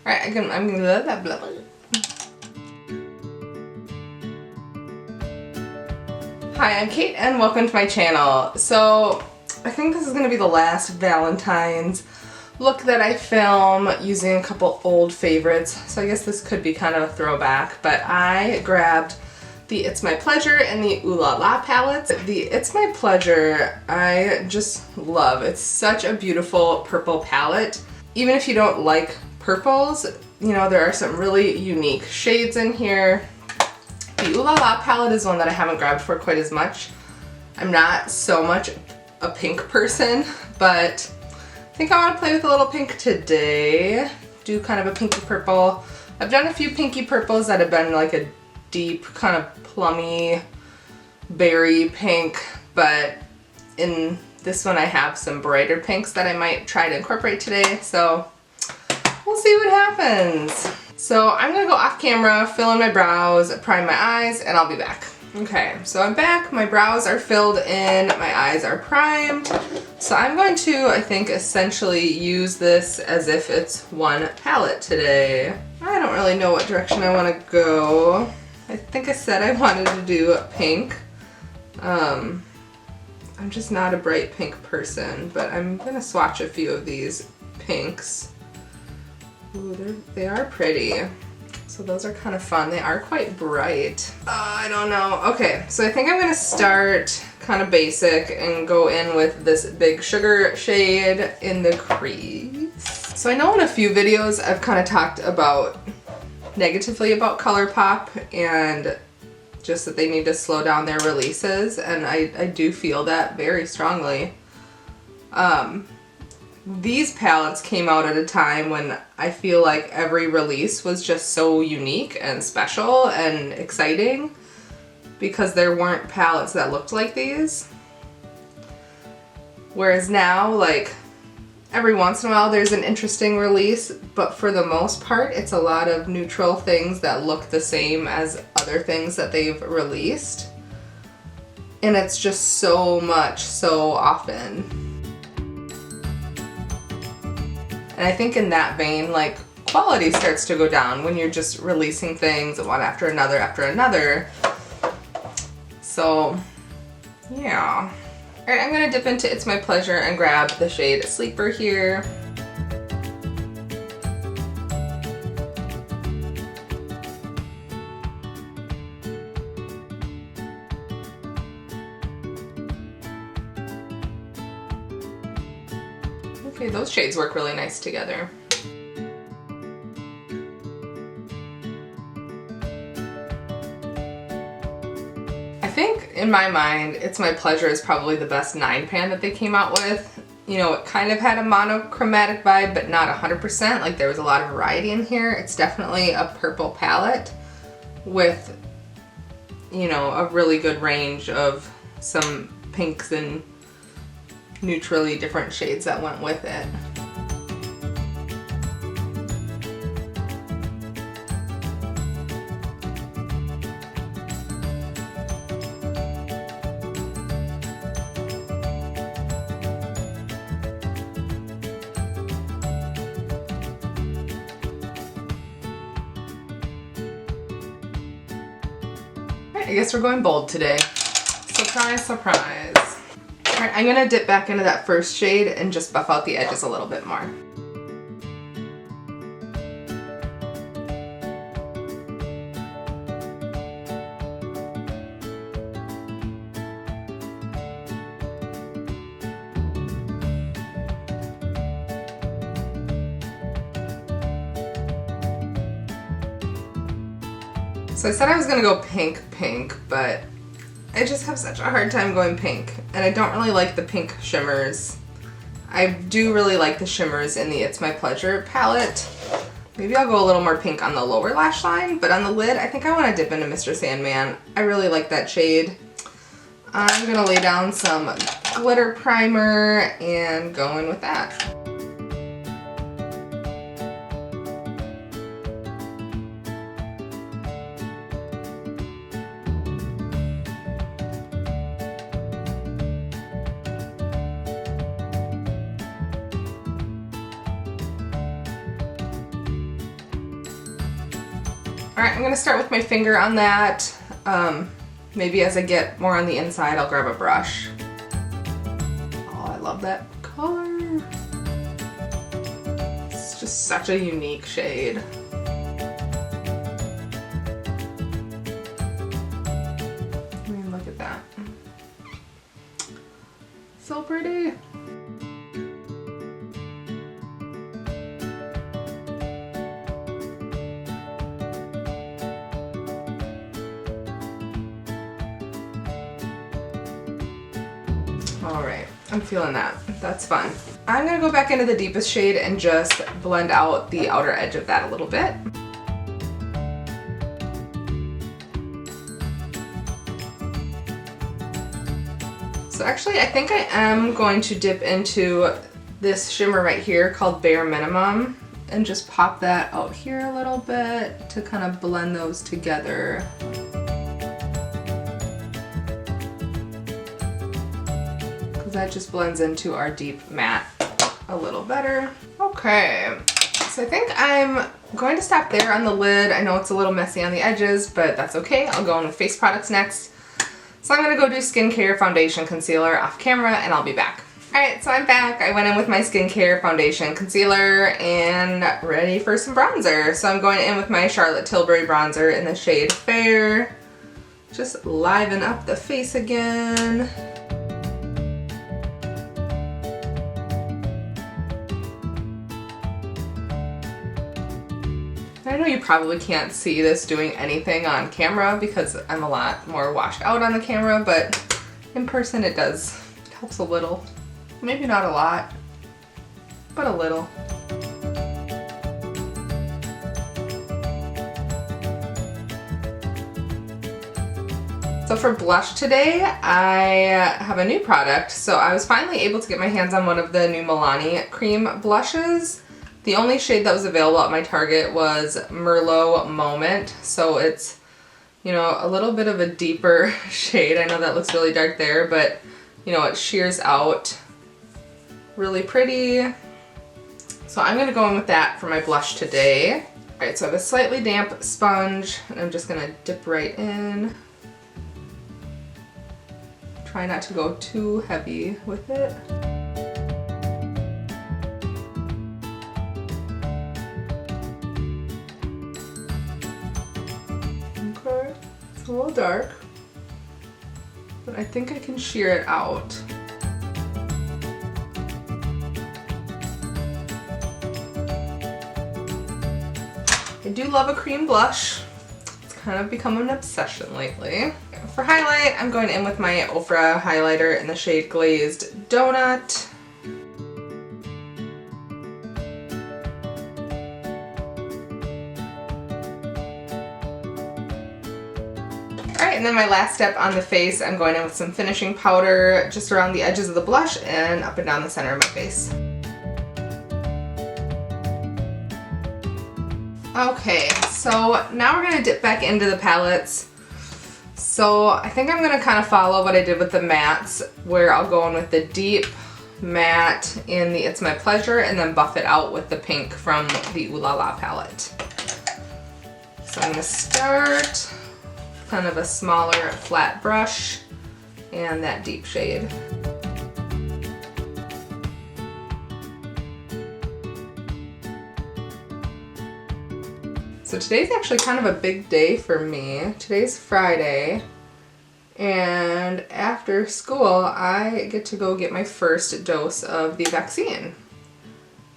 Alright, I'm gonna blah, blah, blah, blah. Hi, I'm Kate and welcome to my channel. So I think this is gonna be the last Valentine's look that I film using a couple old favorites. So I guess this could be kind of a throwback, but I grabbed the It's My Pleasure and the Ooh La La palettes. The It's My Pleasure I just love. It's such a beautiful purple palette. Even if you don't like purples, you know, there are some really unique shades in here. The Ooh La La palette is one that I haven't grabbed for quite as much. I'm not so much a pink person, but I think I want to play with a little pink today. Do kind of a pinky purple. I've done a few pinky purples that have been like a deep kind of plummy berry pink, but in this one I have some brighter pinks that I might try to incorporate today, so we'll see what happens. So I'm gonna go off camera, fill in my brows, prime my eyes, and I'll be back. Okay, so I'm back, my brows are filled in, my eyes are primed. So I'm going to, I think, essentially use this as if it's one palette today. I don't really know what direction I want to go. I think I said I wanted to do pink. I'm just not a bright pink person, but I'm gonna swatch a few of these pinks. Ooh, they are pretty. So those are kind of fun. They are quite bright. I don't know. Okay, so I think I'm gonna start kind of basic and go in with this Big Sugar shade in the crease. So I know in a few videos I've kind of talked about negatively about Colourpop and just that they need to slow down their releases, and I do feel that very strongly. These palettes came out at a time when I feel like every release was just so unique and special and exciting because there weren't palettes that looked like these. Whereas now, like, every once in a while there's an interesting release, but for the most part it's a lot of neutral things that look the same as other things that they've released. And it's just so much, so often. And I think in that vein, like, quality starts to go down when you're just releasing things one after another after another. So, yeah. Alright, I'm gonna dip into It's My Pleasure and grab the shade Sleeper here. Okay, those shades work really nice together. I think in my mind, It's My Pleasure is probably the best 9 pan that they came out with. You know, it kind of had a monochromatic vibe, but not 100%. Like, there was a lot of variety in here. It's definitely a purple palette with, you know, a really good range of some pinks and neutrally different shades that went with it. I guess we're going bold today. Surprise, surprise. Alright, I'm gonna dip back into that first shade and just buff out the edges a little bit more. So I said I was gonna go pink, but I just have such a hard time going pink, and I don't really like the pink shimmers. I do really like the shimmers in the It's My Pleasure palette. Maybe I'll go a little more pink on the lower lash line, but on the lid, I think I want to dip into Mr. Sandman. I really like that shade. I'm gonna lay down some glitter primer and go in with that. Alright, I'm going to start with my finger on that. Maybe as I get more on the inside, I'll grab a brush. Oh, I love that color. It's just such a unique shade. I mean, look at that. So pretty. Alright, I'm feeling that. That's fun. I'm going to go back into the deepest shade and just blend out the outer edge of that a little bit. So actually I think I am going to dip into this shimmer right here called Bare Minimum and just pop that out here a little bit to kind of blend those together. That just blends into our deep matte a little better. Okay, so I think I'm going to stop there on the lid. I know it's a little messy on the edges, but that's okay. I'll go in with face products next. So I'm gonna go do skincare, foundation, concealer off camera, and I'll be back. Alright, so I'm back. I went in with my skincare, foundation, concealer, and ready for some bronzer. So I'm going in with my Charlotte Tilbury bronzer in the shade Fair. Just liven up the face again. I know you probably can't see this doing anything on camera because I'm a lot more washed out on the camera, but in person it does. It helps a little. Maybe not a lot, but a little. So for blush today, I have a new product. So I was finally able to get my hands on one of the new Milani cream blushes. The only shade that was available at my Target was Merlot Moment, so it's, you know, a little bit of a deeper shade. I know that looks really dark there, but, you know, it sheers out really pretty. So I'm going to go in with that for my blush today. Alright, so I have a slightly damp sponge, and I'm just going to dip right in. Try not to go too heavy with it. It's a little dark, but I think I can sheer it out. I do love a cream blush. It's kind of become an obsession lately. For highlight, I'm going in with my Ofra highlighter in the shade Glazed Donut. Alright, and then my last step on the face, I'm going in with some finishing powder just around the edges of the blush and up and down the center of my face. Okay, so now we're going to dip back into the palettes. So I think I'm going to kind of follow what I did with the mattes, where I'll go in with the deep matte in the It's My Pleasure and then buff it out with the pink from the Ooh La La palette. So I'm going to start kind of a smaller flat brush and that deep shade. So today's actually kind of a big day for me. Today's Friday, and after school I get to go get my first dose of the vaccine.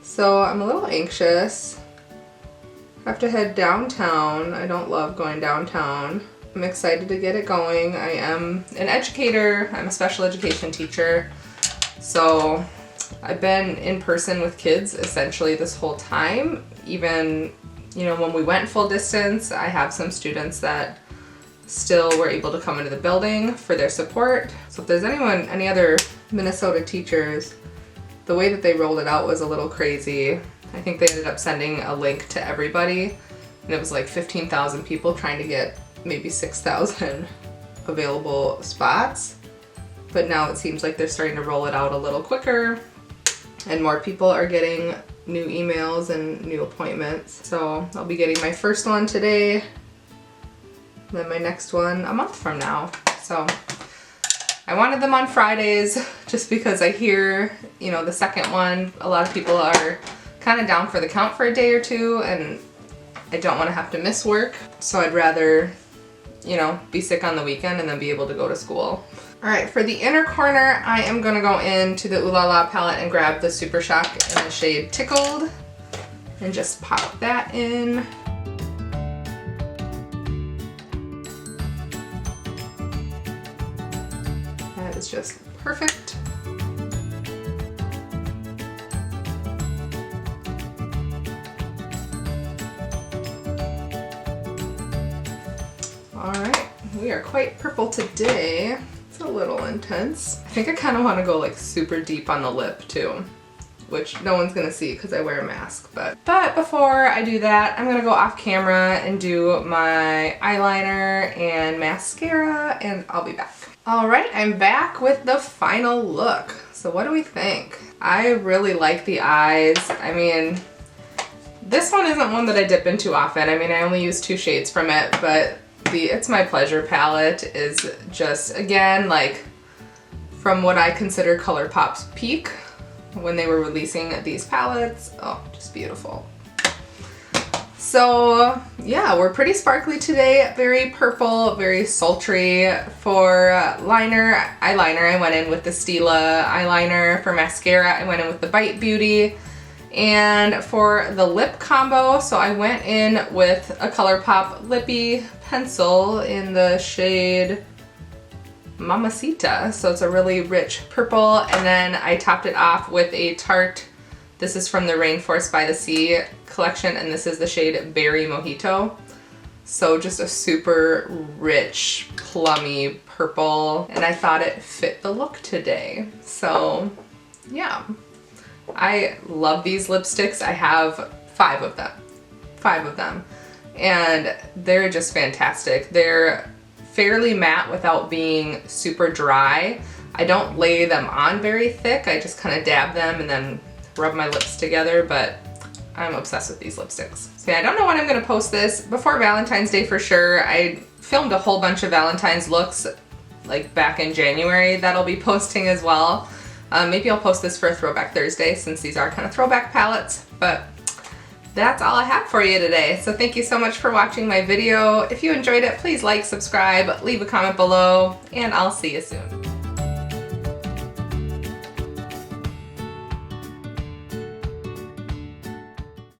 So I'm a little anxious. I have to head downtown. I don't love going downtown. I'm excited to get it going. I am an educator. I'm a special education teacher. So I've been in person with kids essentially this whole time. Even, you know, when we went full distance, I have some students that still were able to come into the building for their support. So if there's any other Minnesota teachers, the way that they rolled it out was a little crazy. I think they ended up sending a link to everybody, and it was like 15,000 people trying to get maybe 6,000 available spots. But now it seems like they're starting to roll it out a little quicker, and more people are getting new emails and new appointments. So I'll be getting my first one today, then my next one a month from now. So I wanted them on Fridays just because I hear, you know, the second one, a lot of people are kind of down for the count for a day or two, and I don't want to have to miss work. So I'd rather, you know, be sick on the weekend and then be able to go to school. Alright, for the inner corner, I am going to go into the Ooh La La palette and grab the Super Shock in the shade Tickled and just pop that in. That is just perfect. Alright, we are quite purple today. It's a little intense. I think I kind of want to go like super deep on the lip too, which no one's gonna see because I wear a mask. But before I do that, I'm gonna go off camera and do my eyeliner and mascara, and I'll be back. Alright, I'm back with the final look. So what do we think? I really like the eyes. I mean, this one isn't one that I dip into often. I mean, I only use 2 shades from it, but the It's My Pleasure palette is just, again, like from what I consider Colourpop's peak when they were releasing these palettes. Oh, just beautiful. So yeah, we're pretty sparkly today, very purple, very sultry. For eyeliner, I went in with the Stila eyeliner. For mascara, I went in with the Bite Beauty. And for the lip combo, so I went in with a Colourpop lippy pencil in the shade Mamacita. So it's a really rich purple, and then I topped it off with a Tarte. This is from the Rainforest by the Sea collection, and this is the shade Berry Mojito. So just a super rich, plummy purple, and I thought it fit the look today. So yeah, I love these lipsticks. I have 5 of them. 5 of them. And they're just fantastic. They're fairly matte without being super dry. I don't lay them on very thick. I just kind of dab them and then rub my lips together, but I'm obsessed with these lipsticks. So yeah, I don't know when I'm gonna post this. Before Valentine's Day for sure. I filmed a whole bunch of Valentine's looks like back in January that I'll be posting as well. Maybe I'll post this for a Throwback Thursday since these are kind of throwback palettes, but that's all I have for you today. So thank you so much for watching my video. If you enjoyed it, please like, subscribe, leave a comment below, and I'll see you soon.